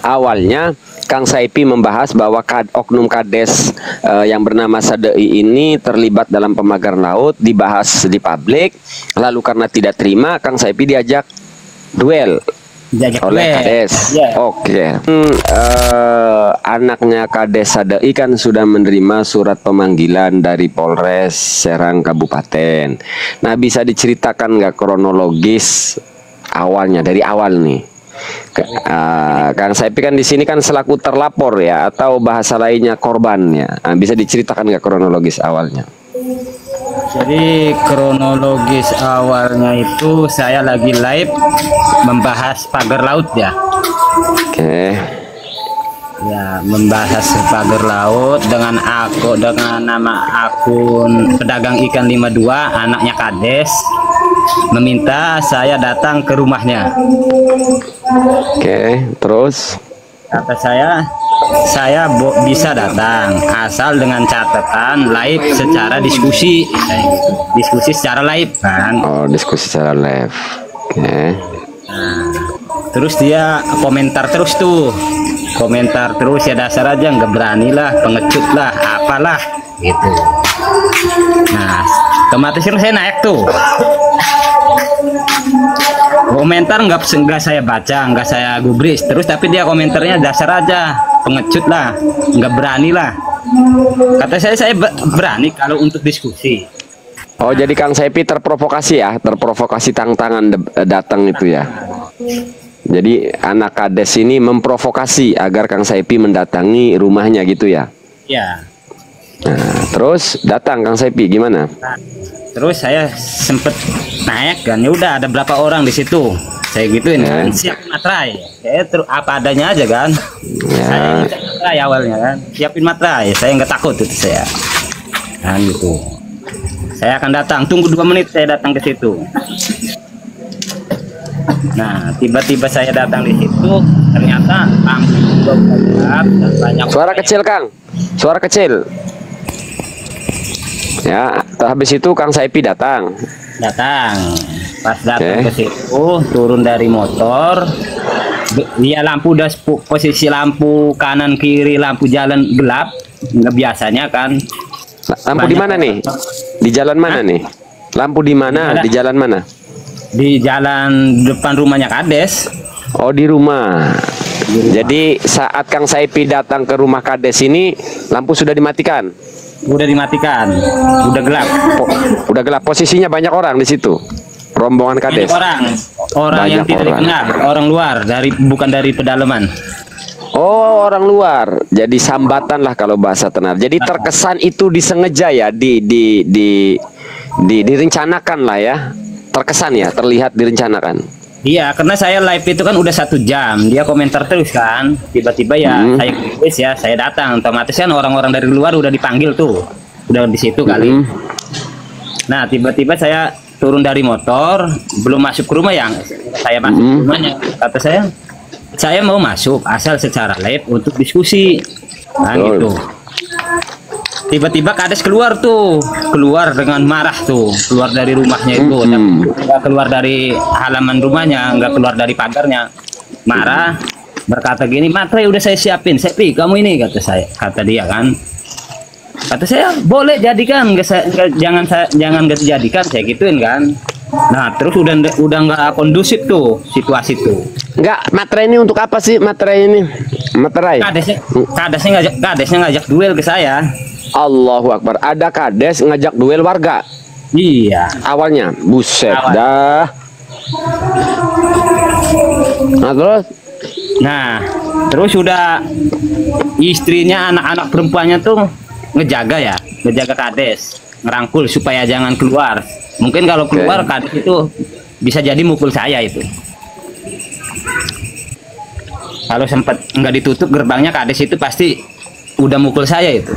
Awalnya Kang Saipi membahas bahwa oknum Kades yang bernama Sadei ini terlibat dalam pemagaran laut, dibahas di publik. Lalu karena tidak terima, Kang Saipi diajak duel oleh Kades. Yeah. Oke. Anaknya Kades Sadei kan sudah menerima surat pemanggilan dari Polres Serang Kabupaten. Nah, bisa diceritakan nggak kronologis awalnya, dari awal nih? Kang Saipi kan di sini kan selaku terlapor ya, atau bahasa lainnya korbannya. Bisa diceritakan nggak kronologis awalnya? Jadi kronologis awalnya itu saya lagi live membahas pagar laut ya. Oke. Ya, membahas pagar laut dengan nama akun pedagang ikan 52, anaknya Kades, meminta saya datang ke rumahnya. Oke, terus Kata saya bisa datang asal dengan catatan live secara diskusi. Diskusi secara live kan. oh, diskusi secara live. Oke. Nah, terus dia komentar terus tuh. Komentar terus, ya dasar aja nggak berani lah, pengecut lah, apalah gitu. Nah, otomatis saya naik tuh. Komentar nggak saya baca, nggak saya gubris terus, tapi dia komentarnya dasar aja, pengecut lah, nggak berani lah. Kata saya berani kalau untuk diskusi. Oh, jadi Kang Saipi terprovokasi ya, terprovokasi tangan datang itu ya. Jadi anak Kades ini memprovokasi agar Kang Saipi mendatangi rumahnya gitu ya. Ya. Nah, terus datang Kang Saipi gimana? Terus saya sempet naik kan, ya udah ada berapa orang di situ. Saya gituin kan, siapin materai. Saya apa adanya aja kan. Ya. Saya ngecek materai awalnya kan, siapin materai. Saya nggak takut itu saya. Nah gitu. Saya akan datang, tunggu 2 menit saya datang ke situ. Nah, tiba-tiba saya datang di situ, ternyata lampu gelap dan banyak. Suara kecil Kang, suara kecil. Ya, habis itu Kang Saipi datang. Pas datang ke situ, turun dari motor. Dia lampu udah posisi lampu kanan kiri, lampu jalan gelap, nggak biasanya kan. Lampu di mana nih? Di jalan mana nih? Lampu di mana? Di jalan mana? Di jalan depan rumahnya Kades. Oh, di rumah. Jadi saat Kang Saipi datang ke rumah Kades ini, lampu sudah dimatikan. Udah dimatikan, udah gelap. Udah gelap. Posisinya banyak orang di situ. Rombongan Kades. Orang yang tidak dikenal, orang luar, bukan dari pedalaman. Oh, orang luar. Jadi sambatan lah kalau bahasa Tenar. Jadi terkesan itu disengaja ya, direncanakan lah ya. Terkesan ya, terlihat direncanakan. Iya, karena saya live itu kan udah 1 jam. Dia komentar terus kan. Tiba-tiba ya saya datang. Otomatis kan orang-orang dari luar udah dipanggil tuh. Udah di situ kali. Nah, tiba-tiba saya turun dari motor, belum masuk ke rumah yang saya masuk ke rumahnya. Kata saya mau masuk asal secara live untuk diskusi. Nah, gitu. Tiba-tiba Kades keluar dengan marah tuh, keluar dari rumahnya itu, nggak keluar dari halaman rumahnya, nggak keluar dari pagarnya, marah, berkata gini, materai udah saya siapin, Saipi kamu ini, kata dia kan, kata saya boleh jadikan, jangan gak dijadikan, saya gituin kan. Nah terus udah nggak kondusif tuh situasi tuh. Nggak, materai ini untuk apa sih materai ini? Materai? Kadesnya ngajak duel ke saya. Allahu Akbar. Ada Kades ngajak duel warga. Iya. Awalnya, buset dah. Nah, terus udah istrinya, anak-anak perempuannya tuh ngejaga Kades, ngerangkul supaya jangan keluar. Mungkin kalau keluar Kades itu bisa jadi mukul saya itu. Kalau sempat nggak ditutup gerbangnya, Kades itu pasti udah mukul saya itu.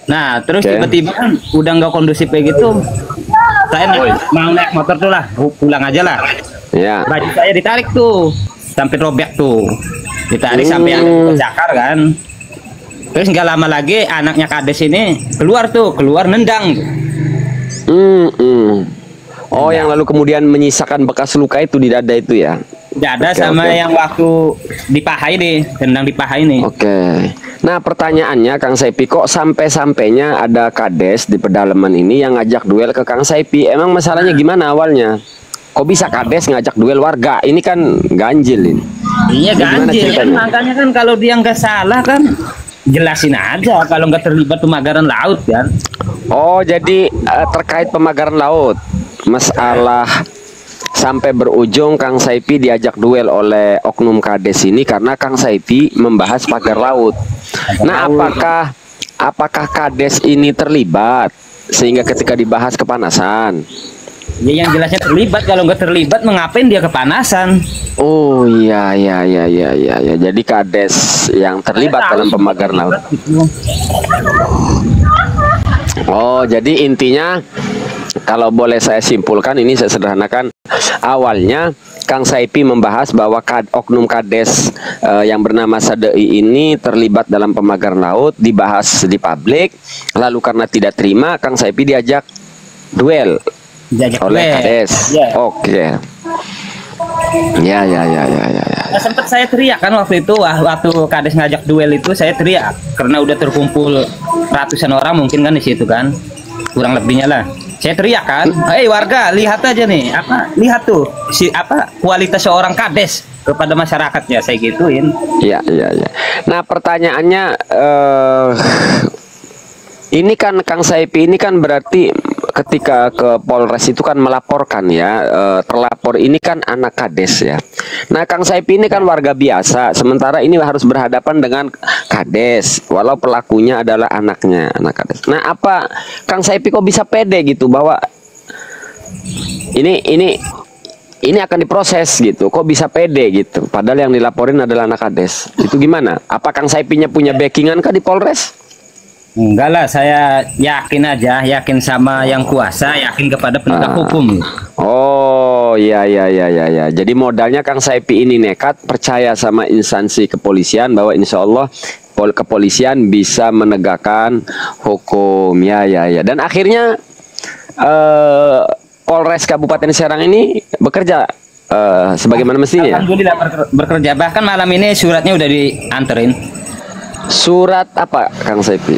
Nah, terus tiba-tiba udah nggak kondusif kayak gitu. Saya mau naik motor tuh lah, pulang aja lah. Ya. Baju saya ditarik tuh, sampai robek tuh. Ditarik sampai yang cakar kan. Terus nggak lama lagi anaknya Kades ini keluar nendang. Oh, yang lalu kemudian menyisakan bekas luka itu di dada itu ya. Tidak ada Oke, sama oke. yang waktu dipahai nih, tendang dipahai nih. Oke. Nah, pertanyaannya Kang Saipi, kok sampai-sampainya ada kades di pedalaman ini yang ngajak duel ke Kang Saipi? Emang masalahnya gimana awalnya? Kok bisa kades ngajak duel warga? Ini kan ganjil ini. Iya Ini gimana ganjil kan, ceritanya? makanya kan kalau dia nggak salah kan jelasin aja kalau nggak terlibat pemagaran laut kan. Oh, jadi terkait pemagaran laut. Masalah sampai berujung Kang Saipi diajak duel oleh oknum kades ini karena Kang Saipi membahas pagar laut. Nah, apakah kades ini terlibat sehingga ketika dibahas kepanasan? Ya yang jelasnya terlibat, kalau nggak terlibat mengapain dia kepanasan? Oh iya iya iya iya iya ya. Jadi kades yang terlibat dalam pemagaran laut. Oh, jadi intinya kalau boleh saya simpulkan, ini saya sederhanakan, awalnya Kang Saipi membahas bahwa oknum kades yang bernama Sadei ini terlibat dalam pemagaran laut, dibahas di publik, lalu karena tidak terima Kang Saipi diajak duel Diajak oleh duel. kades. Ya. Oke. Ya ya ya ya ya ya. Nah, sempat saya teriak kan waktu itu, waktu kades ngajak duel itu saya teriak karena udah terkumpul ratusan orang mungkin kan di situ kan, kurang lebihnya lah. Saya teriak kan, hei warga, lihat aja nih, lihat tuh kualitas seorang kades kepada masyarakatnya, saya gituin. Iya, iya, iya. Nah, pertanyaannya ini kan Kang Saipi ini kan berarti ketika ke Polres itu kan melaporkan ya, terlapor ini kan anak kades ya. Nah, Kang Saipi ini kan warga biasa, sementara ini harus berhadapan dengan kades, walau pelakunya adalah anaknya, anak kades. Nah, apa Kang Saipi kok bisa pede gitu bahwa ini akan diproses gitu, kok bisa pede gitu, padahal yang dilaporin adalah anak kades. Itu gimana? Apa Kang Saipinya punya backingan kah di Polres? Enggak lah, saya yakin aja, yakin sama yang kuasa, yakin kepada penegak hukum. Oh iya iya iya iya ya. Jadi modalnya Kang Saipi ini nekat, percaya sama instansi kepolisian bahwa insya Allah kepolisian bisa menegakkan hukum. Ya ya ya. Dan akhirnya Polres Kabupaten Serang ini bekerja sebagaimana mestinya. Alhamdulillah bekerja. Bahkan malam ini suratnya udah dianterin. Surat apa Kang Saipi?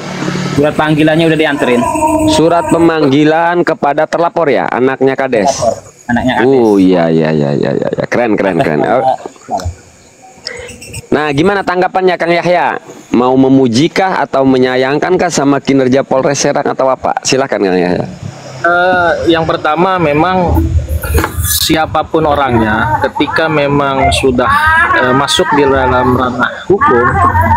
Surat panggilannya udah dianterin. Surat pemanggilan kepada terlapor ya, anaknya kades. Anaknya kades. Iya iya iya iya ya. Keren keren keren. Oh. Nah, gimana tanggapannya Kang Yahya? Mau memujikah atau menyayangkankah sama kinerja Polres Serang atau apa? Silakan Kang Yahya. Yang pertama memang siapapun orangnya, ketika memang sudah masuk di dalam ranah hukum,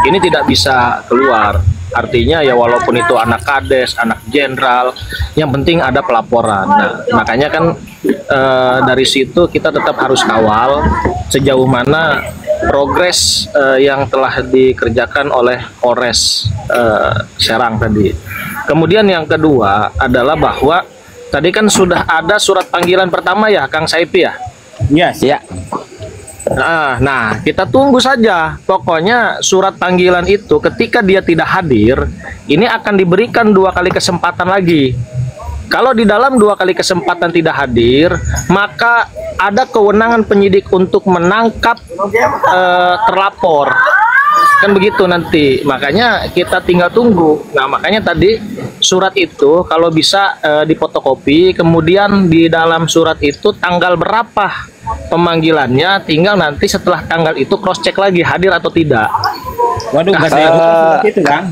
ini tidak bisa keluar. Artinya ya walaupun itu anak kades, anak jenderal, yang penting ada pelaporan. Nah, makanya kan dari situ kita tetap harus kawal sejauh mana progres yang telah dikerjakan oleh Polres Serang tadi. Kemudian yang kedua adalah bahwa tadi kan sudah ada surat panggilan pertama ya, Kang Saipi ya? Yes. Ya. Nah, kita tunggu saja. Pokoknya surat panggilan itu ketika dia tidak hadir, ini akan diberikan 2 kali kesempatan lagi. Kalau di dalam 2 kali kesempatan tidak hadir, maka ada kewenangan penyidik untuk menangkap terlapor. Kan begitu nanti. Makanya kita tinggal tunggu. Nah, makanya tadi surat itu kalau bisa difotokopi, kemudian di dalam surat itu tanggal berapa pemanggilannya, tinggal nanti setelah tanggal itu cross check lagi hadir atau tidak. Waduh, nggak saya seperti itu Kang.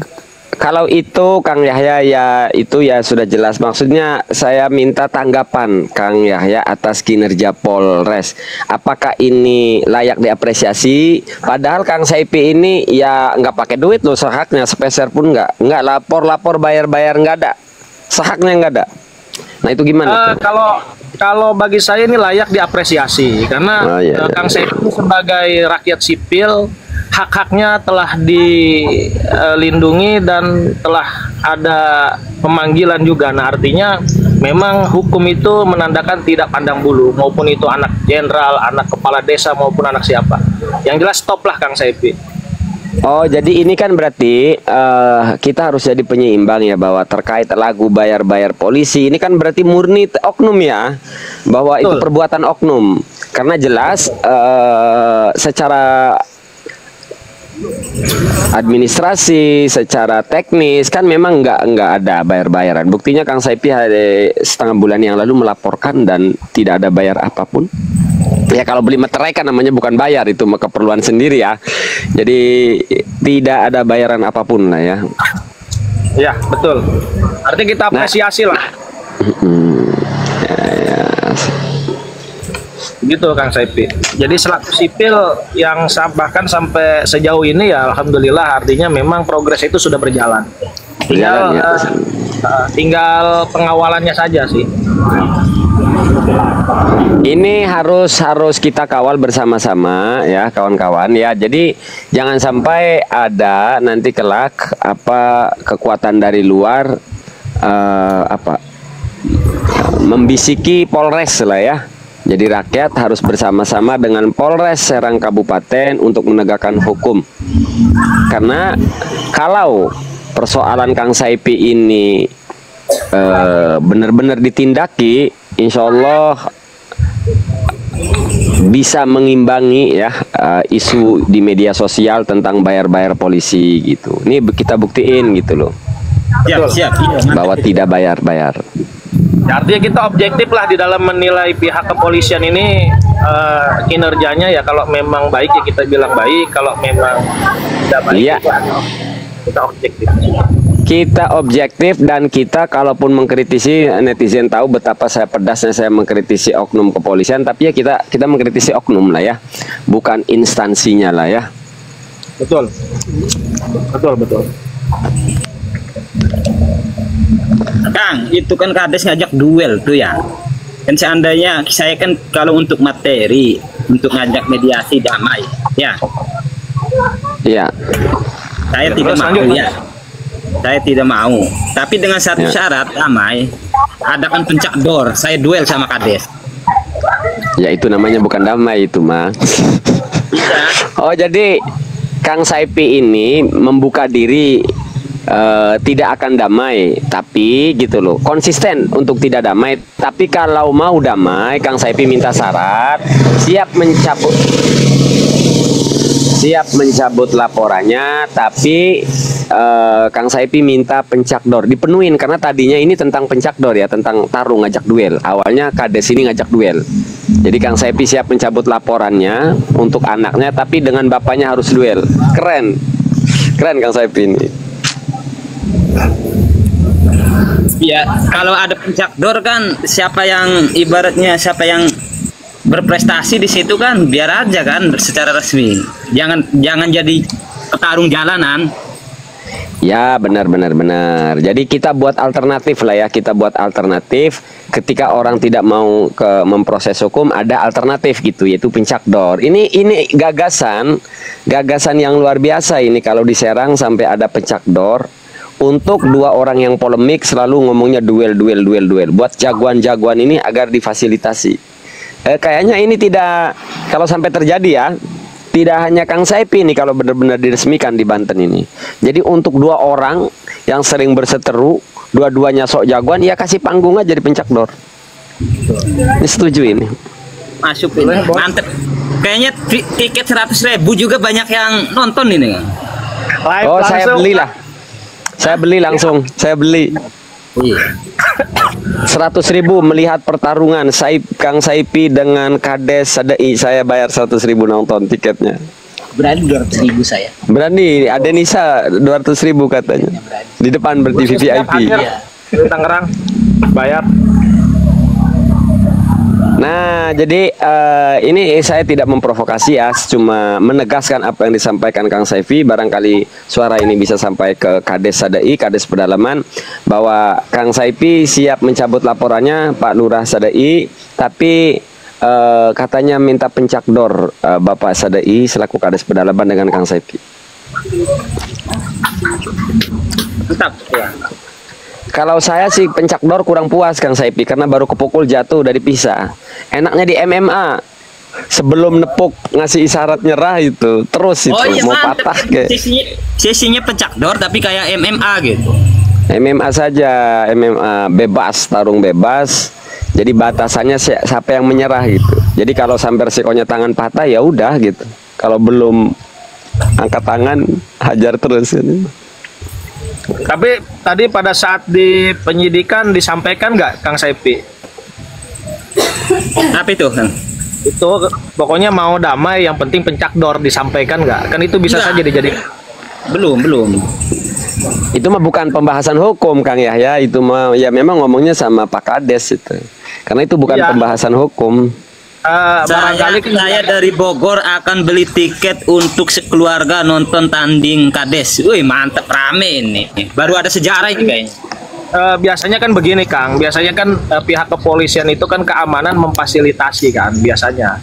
Kalau itu Kang Yahya ya itu ya sudah jelas. Maksudnya saya minta tanggapan Kang Yahya atas kinerja Polres. Apakah ini layak diapresiasi? Padahal Kang Saipi ini ya nggak pakai duit loh, sahaknya sepeser pun nggak lapor bayar nggak ada, sahaknya nggak ada. Nah itu gimana? Kalau bagi saya ini layak diapresiasi karena Kang Saipi sebagai rakyat sipil, hak-haknya telah dilindungi dan telah ada pemanggilan juga. Nah, artinya memang hukum itu menandakan tidak pandang bulu, maupun itu anak jenderal, anak kepala desa maupun anak siapa. Yang jelas stop lah Kang Saipi. Oh, jadi ini kan berarti kita harus jadi penyeimbang ya, bahwa terkait lagu bayar-bayar polisi ini kan berarti murni oknum ya, bahwa Betul. itu perbuatan oknum. Karena jelas secara administrasi, secara teknis kan memang nggak ada bayar-bayaran. Buktinya Kang Saipi hari setengah bulan yang lalu melaporkan dan tidak ada bayar apapun. Ya kalau beli materai kan namanya bukan bayar, itu keperluan sendiri ya. Jadi tidak ada bayaran apapun lah ya. Ya betul. Artinya kita apresiasi lah. Ya. Gitu Kang Saipi. Jadi selaku sipil yang bahkan sampai sejauh ini ya alhamdulillah, artinya memang progres itu sudah berjalan. Tinggal tinggal pengawalannya saja sih. Ini harus kita kawal bersama-sama ya kawan-kawan ya. Jadi jangan sampai ada nanti kelak apa kekuatan dari luar membisiki Polres lah ya. Jadi rakyat harus bersama-sama dengan Polres Serang Kabupaten untuk menegakkan hukum. Karena kalau persoalan Kang Saipi ini benar-benar ditindaki, insya Allah bisa mengimbangi ya isu di media sosial tentang bayar-bayar polisi gitu. Ini kita buktiin gitu loh. Siap. Bahwa tidak bayar-bayar. Ya, artinya kita objektif lah di dalam menilai pihak kepolisian ini kinerjanya ya. Kalau memang baik ya kita bilang baik, kalau memang tidak baik ya. Kita objektif. Kita objektif dan kita kalaupun mengkritisi, netizen tahu betapa saya pedasnya saya mengkritisi oknum kepolisian, tapi ya kita mengkritisi oknum lah ya, bukan instansinya lah ya. Betul. Kang, itu kan Kades ngajak duel tuh ya. Kan seandainya saya kan kalau untuk materi, untuk ngajak mediasi damai, ya. Iya. Saya tidak mau ya. Saya tidak mau. Tapi dengan satu syarat damai, adakan pencak dor. Saya duel sama Kades. Ya itu namanya bukan damai itu mah. Oh jadi Kang Saipi ini membuka diri tidak akan damai, tapi gitu loh, konsisten untuk tidak damai. Tapi kalau mau damai, Kang Saipi minta syarat, siap mencabut laporannya, tapi Kang Saipi minta pencakdor dipenuhin, karena tadinya ini tentang pencakdor ya, tentang tarung ngajak duel. Awalnya Kades ini ngajak duel. Jadi Kang Saipi siap mencabut laporannya untuk anaknya, tapi dengan bapaknya harus duel. Keren Kang Saipi ini. Ya, kalau ada pencakdor kan siapa yang berprestasi di situ kan biar aja kan secara resmi. Jangan jadi petarung jalanan. Ya benar. Jadi kita buat alternatif lah ya, kita buat alternatif. Ketika orang tidak mau memproses hukum, ada alternatif gitu, yaitu pencakdor. Ini gagasan yang luar biasa ini kalau diserang sampai ada pencakdor. Untuk dua orang yang polemik selalu ngomongnya duel. Buat jagoan-jagoan ini agar difasilitasi. Kayaknya ini tidak, kalau sampai terjadi ya, tidak hanya Kang Saipi nih kalau benar-benar diresmikan di Banten ini. Jadi untuk dua orang yang sering berseteru, dua-duanya sok jagoan, ya kasih panggung aja di pencakdor. Ini setuju ini. Masuk ini, mantep. Kayaknya tiket 100.000 juga banyak yang nonton ini. Oh saya belilah. Saya beli langsung, saya beli. 100.000 melihat pertarungan Kang Saipi dengan Kades Sadai. Saya bayar 100.000 nonton tiketnya. Berani 200.000 saya. Berani, ada Nisa 200.000 katanya. Di depan ber-TV VIP. Di Tangerang bayar. Nah, jadi ini saya tidak memprovokasi ya, cuma menegaskan apa yang disampaikan Kang Saipi. Barangkali suara ini bisa sampai ke Kades Sadai, Kades Pedalaman, bahwa Kang Saipi siap mencabut laporannya Pak Lurah Sadai, tapi katanya minta pencakdor Bapak Sadai selaku Kades Pedalaman dengan Kang Saipi. Mantap ya. Kalau saya sih pencakdor kurang puas Kang Saipi, karena baru kepukul jatuh udah dipisah. Enaknya di MMA sebelum nepuk ngasih isyarat nyerah itu terus itu iya, mau mantep. patah kayak. Sisinya pencakdor tapi kayak MMA gitu. MMA saja, MMA bebas, tarung bebas. Jadi batasannya siapa yang menyerah gitu. Jadi kalau sampai resikonya tangan patah ya udah gitu. Kalau belum angkat tangan, hajar terus. Gitu. Tapi tadi pada saat di penyidikan disampaikan nggak Kang Saipi? Apa itu, Kang? Itu pokoknya mau damai, yang penting pencakdor, disampaikan nggak? Kan itu bisa Nggak. saja dijadikan. Belum. Itu mah bukan pembahasan hukum Kang Yahya, itu mah ya memang ngomongnya sama Pak Kades itu. Karena itu bukan Iya. pembahasan hukum. Barangkali kan Saya dari Bogor akan beli tiket untuk sekeluarga nonton tanding Kades. Wih, mantep, rame ini. Baru ada sejarah ini kayaknya. biasanya kan begini Kang, biasanya kan pihak kepolisian itu kan keamanan memfasilitasi kan biasanya.